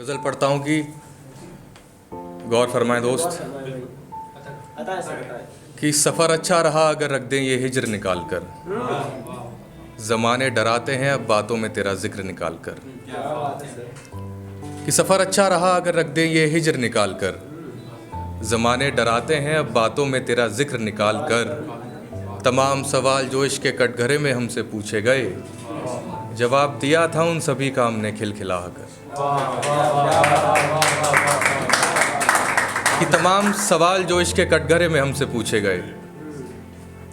गज़ल पढ़ता हूँ कि गौर फरमाएं दोस्त कि सफ़र अच्छा रहा अगर रख दें ये हिज्र निकाल कर। ज़माने डराते हैं अब बातों में तेरा ज़िक्र निकाल कर। कि सफ़र अच्छा रहा अगर रख दें ये हिज्र निकाल कर। ज़माने डराते हैं अब बातों में तेरा ज़िक्र निकाल कर। तमाम सवाल जो इश्क़ के कटघरे में हमसे पूछे गए, जवाब दिया था उन सभी का हमने खिलखिला कर। कि तमाम सवाल जो इश्क़ के कटघरे में हमसे पूछे गए,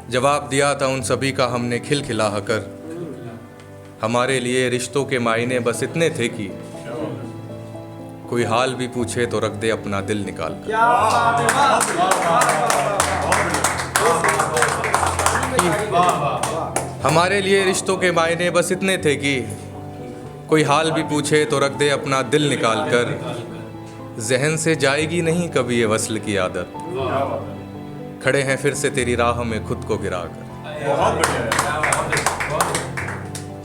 जवाब दिया था उन सभी का हमने खिलखिला कर। हमारे लिए रिश्तों के मायने बस इतने थे कि कोई हाल भी पूछे तो रख दे अपना दिल निकाल कर। हमारे लिए रिश्तों के मायने बस इतने थे कि कोई हाल भी पूछे तो रख दे अपना दिल निकाल कर। जहन से जाएगी नहीं कभी ये वस्ल की आदत, खड़े हैं फिर से तेरी राह में खुद को गिरा कर।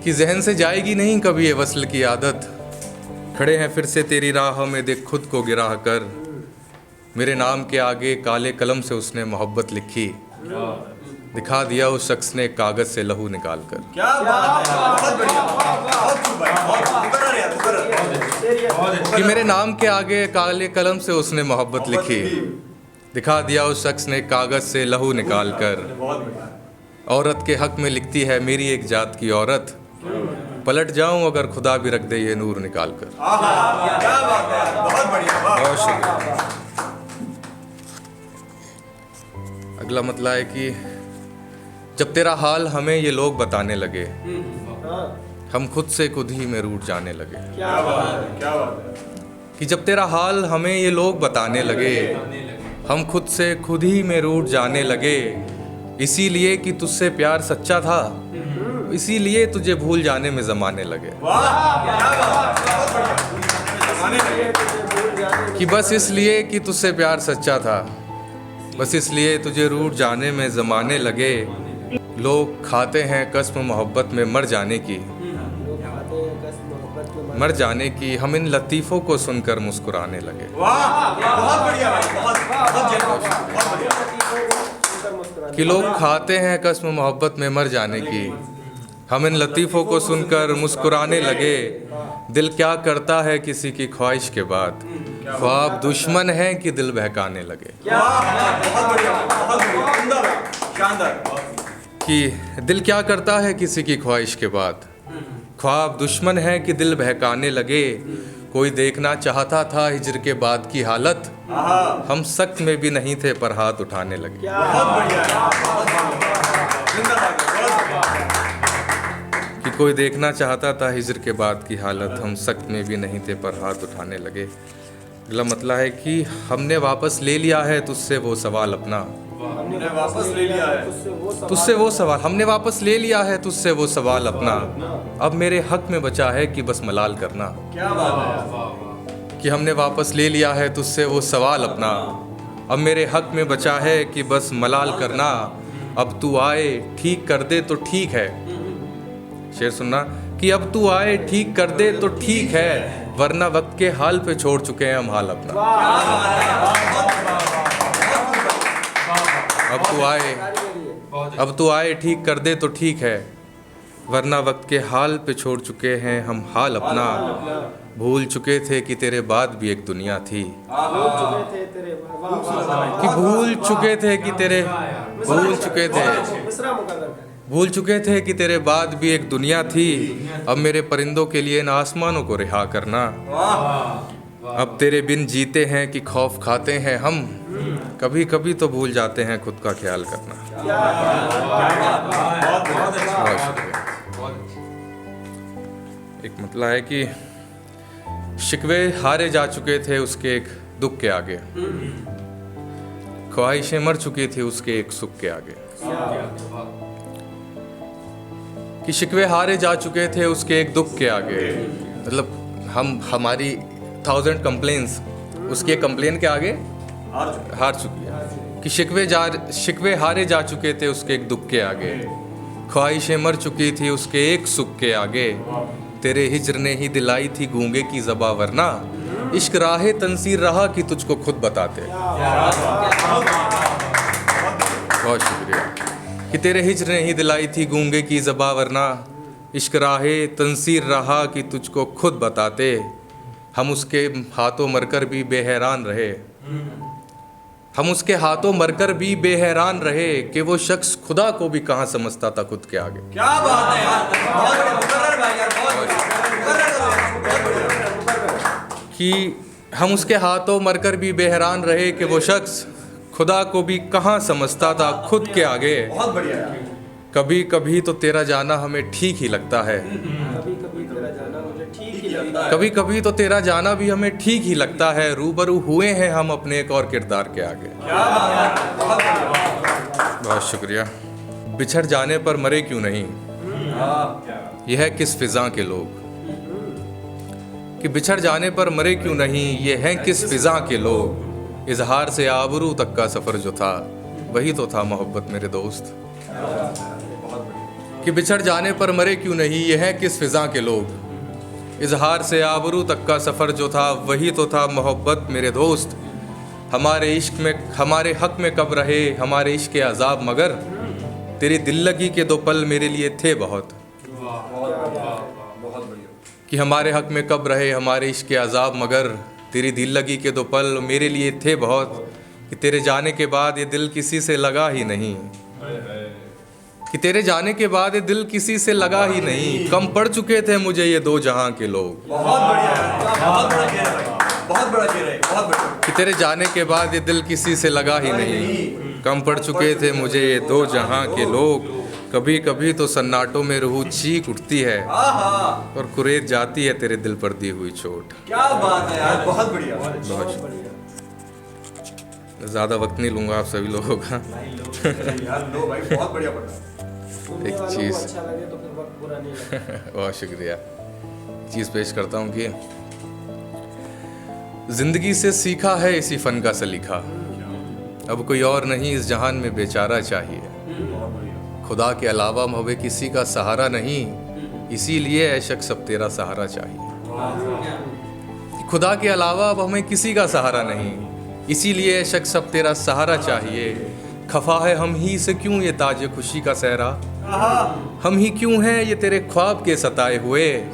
कि जहन से जाएगी नहीं कभी ये वस्ल की आदत, खड़े हैं फिर से तेरी राह में देख खुद को गिरा कर। मेरे नाम के आगे काले कलम से उसने मोहब्बत लिखी, दिखा दिया उस शख्स ने कागज से लहू निकाल कर। कि मेरे नाम के आगे काले कलम से उसने मोहब्बत लिखी, दिखा दिया उस शख्स ने कागज से लहू निकाल कर। औरत के हक में लिखती है मेरी एक जात की औरत, पलट जाऊं अगर खुदा भी रख दे ये नूर निकाल कर। बहुत शुक्रिया। अगला मतला है कि जब तेरा हाल हमें ये लोग बताने लगे, हम खुद से खुद ही में रूठ जाने लगे। क्या बात है। कि जब तेरा हाल हमें ये लोग बताने लगे, हम खुद से खुद ही में रूठ जाने लगे। इसीलिए कि तुझसे प्यार सच्चा था, इसीलिए तुझे भूल जाने में ज़माने लगे। कि बस इसलिए कि तुझसे प्यार सच्चा था, बस इसलिए तुझे रूठ जाने में ज़माने लगे। लोग खाते हैं कसम मोहब्बत में मर जाने की, मर जाने की। हम इन लतीफ़ों को सुनकर मुस्कुराने लगे। बहुत बढ़िया कि लोग खाते हैं कसम मोहब्बत में मर जाने की, हम इन लतीफ़ों को सुनकर मुस्कुराने लगे। दिल क्या करता है किसी की ख्वाहिश के बाद, ख्वाब दुश्मन है कि दिल बहकाने लगे। कि दिल क्या करता है किसी की ख्वाहिश के बाद, ख्वाब दुश्मन है कि दिल बहकाने लगे। कोई देखना चाहता था हिज्र के बाद की हालत, हम सख्त में भी नहीं थे पर हाथ उठाने लगे। कि कोई देखना चाहता था हिज्र के बाद की हालत, हम सख्त में भी नहीं थे पर हाथ उठाने लगे। अगला मतला है कि हमने वापस ले लिया है तुझसे वो सवाल अपना, हमने वापस ले लिया है तुझसे वो सवाल, हमने वापस ले लिया है तुझसे वो सवाल अपना। अब मेरे हक में बचा है कि बस मलाल करना। क्या बात है। कि हमने वापस ले लिया है तुझसे वो सवाल अपना, अब मेरे हक में बचा है कि बस मलाल करना। अब तू आए ठीक कर दे तो ठीक है, शेर सुनना। कि अब तू आए ठीक कर दे तो ठीक है, वरना वक्त के हाल पे छोड़ चुके हैं हम हाल अपना। अब तू आए ठीक कर दे तो ठीक है, वरना वक्त के हाल पे छोड़ चुके हैं हम हाल अपना। भूल चुके थे कि तेरे बाद भी एक दुनिया थी, कि भूल चुके थे कि तेरे भूल चुके थे कि तेरे बाद भी एक दुनिया थी। अब मेरे परिंदों के लिए इन आसमानों को रिहा करना। अब तेरे बिन जीते हैं कि खौफ खाते हैं हम, कभी कभी तो भूल जाते हैं खुद का ख्याल करना। बहुत शुक्रिया। एक मतला है कि शिकवे हारे जा चुके थे उसके एक दुख के आगे, ख्वाहिशें मर चुकी थी उसके एक सुख के आगे। कि शिकवे हारे जा चुके थे उसके एक दुख के आगे, मतलब हमारी 1000 कंप्लेंट्स उसके कंप्लेन के आगे हार चुकी है। कि शिकवे हारे जा चुके थे उसके एक दुख के आगे, ख्वाहिशें मर चुकी थी उसके एक सुख के आगे। तेरे हिज्र ने ही दिलाई थी गूंगे की ज़बां, वरना इश्क राहे तंसीर रहा कि तुझको खुद बताते। बहुत शुक्रिया। कि तेरे हिज्र ने ही दिलाई थी गूंगे की ज़बां, वरना इश्क राहे तंसीर रहा कि तुझको खुद बताते। हम उसके हाथों मरकर भी बेहरान रहे, हम उसके हाथों मरकर भी बेहरान रहे कि वो शख्स खुदा को भी कहाँ समझता था खुद के आगे। क्या बात है यार, बहुत मुकर्रर भाई यार, बहुत कि हम उसके हाथों मरकर भी बेहरान रहे कि वो शख्स खुदा को भी कहाँ समझता था खुद के आगे। बहुत बढ़िया यार। कभी कभी तो तेरा जाना हमें ठीक ही लगता है, कभी कभी तेरा जाना मुझे ठीक ही लगता है। कभी कभी तो तेरा जाना भी हमें ठीक ही लगता है। रूबरू हुए हैं हम अपने एक और किरदार के आगे। क्या बात है, बहुत बढ़िया। बहुत शुक्रिया। बिछड़ जाने पर मरे क्यों नहीं, यह है किस फिजा के लोग। कि बिछड़ जाने पर मरे क्यों नहीं, ये हैं किस फिजा के लोग। इजहार से आबरू तक का सफ़र जो था वही तो था मोहब्बत मेरे दोस्त। कि बिछड़ जाने पर मरे क्यों नहीं, ये हैं किस फिजा के लोग। इजहार से आबरू तक का सफ़र जो था वही तो था मोहब्बत मेरे दोस्त। हमारे इश्क में हमारे हक में कब रहे हमारे इश्क के अजाब, मगर तेरी दिल लगी के 2 पल मेरे लिए थे बहुत। बहुत बढ़िया। कि हमारे हक में कब रहे हमारे इश्क के अजाब, मगर तेरी दिल लगी के 2 पल मेरे लिए थे बहुत। कि तेरे जाने के बाद ये दिल किसी से लगा ही नहीं, कि तेरे जाने के बाद ये दिल किसी से लगा ही नहीं। कम पड़ चुके थे मुझे ये 2 जहां के लोग। बहुत बढ़िया यार, बहुत बड़ा चेहरा भाई, बहुत बड़ा चेहरा है, बहुत बढ़िया। कि तेरे जाने के बाद ये दिल किसी से लगा ही नहीं। कम पड़ चुके थे मुझे ये 2 जहां के लोग। कभी कभी तो सन्नाटों में रूह चीख उठती है आहा, और कुरेद जाती है तेरे दिल पर दी हुई चोट। क्या बात है यार, बहुत बढ़िया। ज़्यादा वक्त नहीं लूँगा आप सभी लोगों का। यार लो भाई, बहुत बढ़िया पढ़ा। सुनने एक वालों को चीज़। अच्छा लगे तो फिर वक्त बुरा नहीं लगता। बहुत शुक्रिया। चीज़ पेश करता हूँ कि जिंदगी से सीखा है इसी फ़न का सलीखा। अब कोई और नहीं इस जहान में बेचारा चाहिए। खुदा के अलावा हमें किसी का सहारा नहीं, इसीलिए ऐ शख्स अब तेरा सहारा चाहिए। खुदा के अलावा अब हमें किसी का सहारा नहीं, इसीलिए ऐ शख्स अब तेरा सहारा चाहिए। खफा है हम ही से क्यों ये ताज खुशी का सहरा, हम ही क्यों हैं ये तेरे ख्वाब के सताए हुए।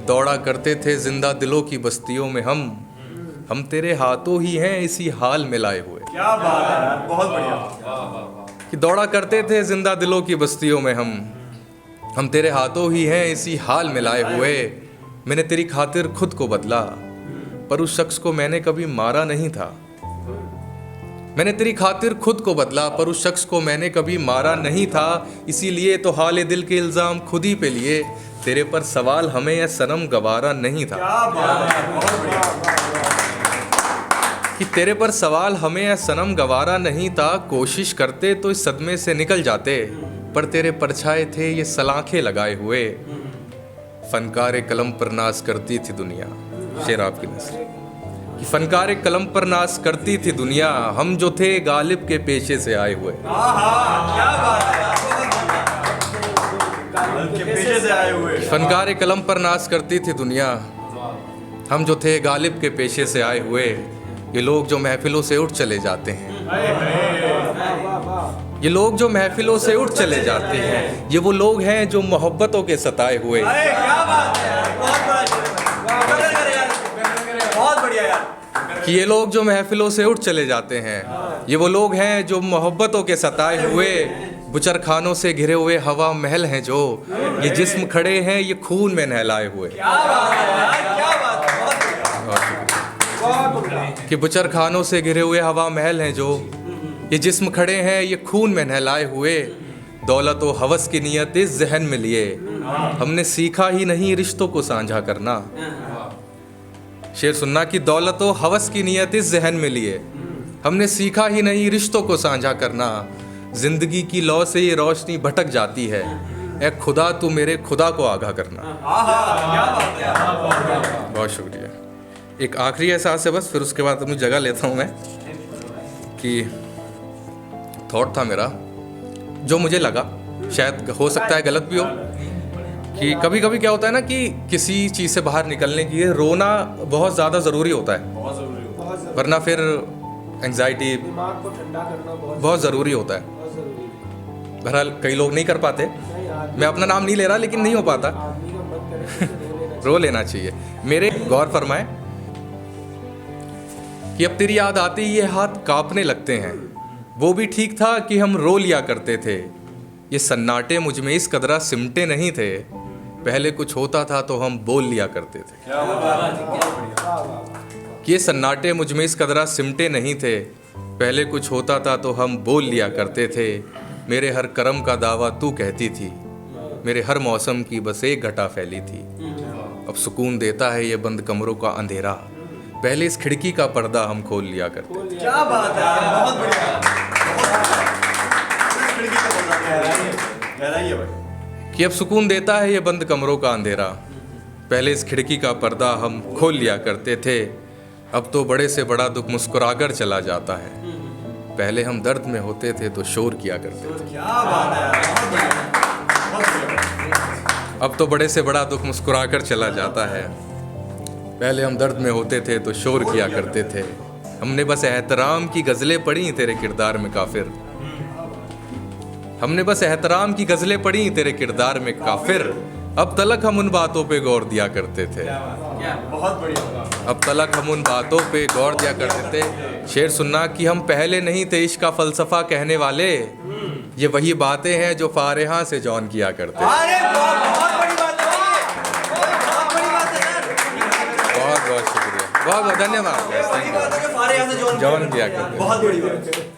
दौड़ा करते थे जिंदा दिलों की बस्तियों में हम तेरे हाथों ही हैं इसी हाल में लाए हुए। क्या बात है यार, बहुत बढ़िया। कि दौड़ा करते थे जिंदा दिलों की बस्तियों में हम तेरे हाथों ही हैं इसी हाल में लाए हुए। मैंने तेरी खातिर खुद को बदला पर उस शख्स को मैंने कभी मारा नहीं था। मैंने तेरी खातिर खुद को बदला पर उस शख्स को मैंने कभी मारा नहीं था। इसीलिए तो हाले दिल के इल्ज़ाम खुद ही पे लिए, तेरे पर सवाल हमें यह सनम गवारा नहीं था। क्या बात है, बहुत बढ़िया। कि तेरे पर सवाल हमें यह सनम गवारा नहीं था। कोशिश करते तो इस सदमे से निकल जाते, पर तेरे परछाए थे ये सलाखें लगाए हुए। फनकार कलम पर नाज करती थी दुनिया, शेर आपकी नस्ल। कि फनकार कलम पर नाज करती थी दुनिया, हम जो थे गालिब के पेशे से आए हुए। आहा, क्या बात है यार, बहुत बढ़िया। के पेशे से आए हुए। फनकार कलम पर नाज करती थी दुनिया, हम जो थे गालिब के पेशे से आए हुए। ये लोग जो महफिलों से उठ चले जाते हैं, ये लोग जो महफिलों से उठ चले जाते हैं, ये वो लोग हैं जो मोहब्बतों के सताए हुए। अरे क्या बात है यार, बहुत बड़ा चेहरा यार, बहुत बढ़िया यार। कि ये लोग जो महफिलों से उठ चले जाते हैं, ये वो लोग हैं जो मोहब्बतों के सताए हुए। बुचर खानों से घिरे हुए हवा महल हैं जो, ये जिस्म खड़े हैं ये खून में नहलाए हुए। क्या बात है यार, क्या बात है, बहुत बढ़िया। कि बुचर खानों से घिरे हुए हवा महल हैं जो, ये जिस्म खड़े हैं ये खून में नहलाए हुए। दौलत व हवस की नियत इस जहन में लिए, हमने सीखा ही नहीं रिश्तों को साझा करना। शेर सुनना कि दौलत व हवस की नियत इस जहन में लिए, हमने सीखा ही नहीं रिश्तों को साझा करना। जिंदगी की लौ से ये रोशनी भटक जाती है, ए खुदा तू मेरे खुदा को आगाह करना। क्या बात है यार। बहुत शुक्रिया। एक आखिरी एहसास है बस, फिर उसके बाद अपनी जगह लेता हूँ मैं। कि थॉट था मेरा जो मुझे लगा, शायद हो सकता है गलत भी हो, कि कभी कभी क्या होता है ना कि किसी चीज़ से बाहर निकलने के लिए रोना बहुत ज़्यादा ज़रूरी होता है, बहुत जरूरी हो। बहुत जरूरी। वरना फिर एंग्जाइटी दिमाग को ठंडा करना बहुत ज़रूरी होता है। बहुत जरूरी है। बहरहाल कई लोग नहीं कर पाते, नहीं, आदमी मैं अपना नाम नहीं ले रहा, लेकिन नहीं हो पाता, आदमी का मन करे तो रो लेना रो लेना चाहिए। मेरे गौर फरमाएं कि अब तेरी याद आते ही ये हाथ कांपने लगते हैं, वो भी ठीक था कि हम रो लिया करते थे, ये सन्नाटे मुझ में इस कदरा सिमटे नहीं थे, पहले कुछ होता था तो हम बोल लिया करते थे। क्या बात है, बहुत बढ़िया। वाह, वाह, वाह। कि ये सन्नाटे मुझ में इस कदरा सिमटे नहीं थे, पहले कुछ होता था तो हम बोल लिया करते थे, मेरे हर करम का दावा तू कहती थी, मेरे हर मौसम की बस एक घटा फैली थी, अब सुकून देता है ये बंद कमरों का अंधेरा, पहले इस खिड़की का पर्दा हम खोल लिया करते थे। क्या बात है यार, बहुत बढ़िया, बहुत बढ़िया। खिड़की का पर्दा गहराई है भाई। कि अब सुकून देता है ये बंद कमरों का अंधेरा, पहले इस खिड़की का पर्दा हम खोल लिया करते थे, अब तो बड़े से बड़ा दुख मुस्कुराकर चला जाता है, पहले हम दर्द में होते थे तो शोर किया करते थे। क्या बात है यार, बहुत बढ़िया, बहुत बढ़िया। अब तो बड़े से बड़ा दुख मुस्कुराकर चला जाता है, पहले हम दर्द में होते थे तो शोर किया करते थे, हमने बस एहतराम की गज़लें पढ़ी तेरे किरदार में काफिर, हमने बस एहतराम की गज़लें पढ़ी तेरे किरदार में काफिर, अब तलक हम उन बातों पे गौर दिया करते थे, बहुत बढ़िया। अब तलक हम उन बातों पे गौर दिया करते थे। शेर सुनना कि हम पहले नहीं थे इश्क का फलसफा कहने वाले, ये वही बातें हैं जो फारिहा से जॉन किया करते। अरे बहुत बड़ी बात है भाई, बहुत बड़ी बात है सर। बहुत बहुत शुक्रिया, बहुत बहुत धन्यवाद। बड़ी बात है जो फारे यहाँ से जॉन किया करते। बहुत बड़ी बात है।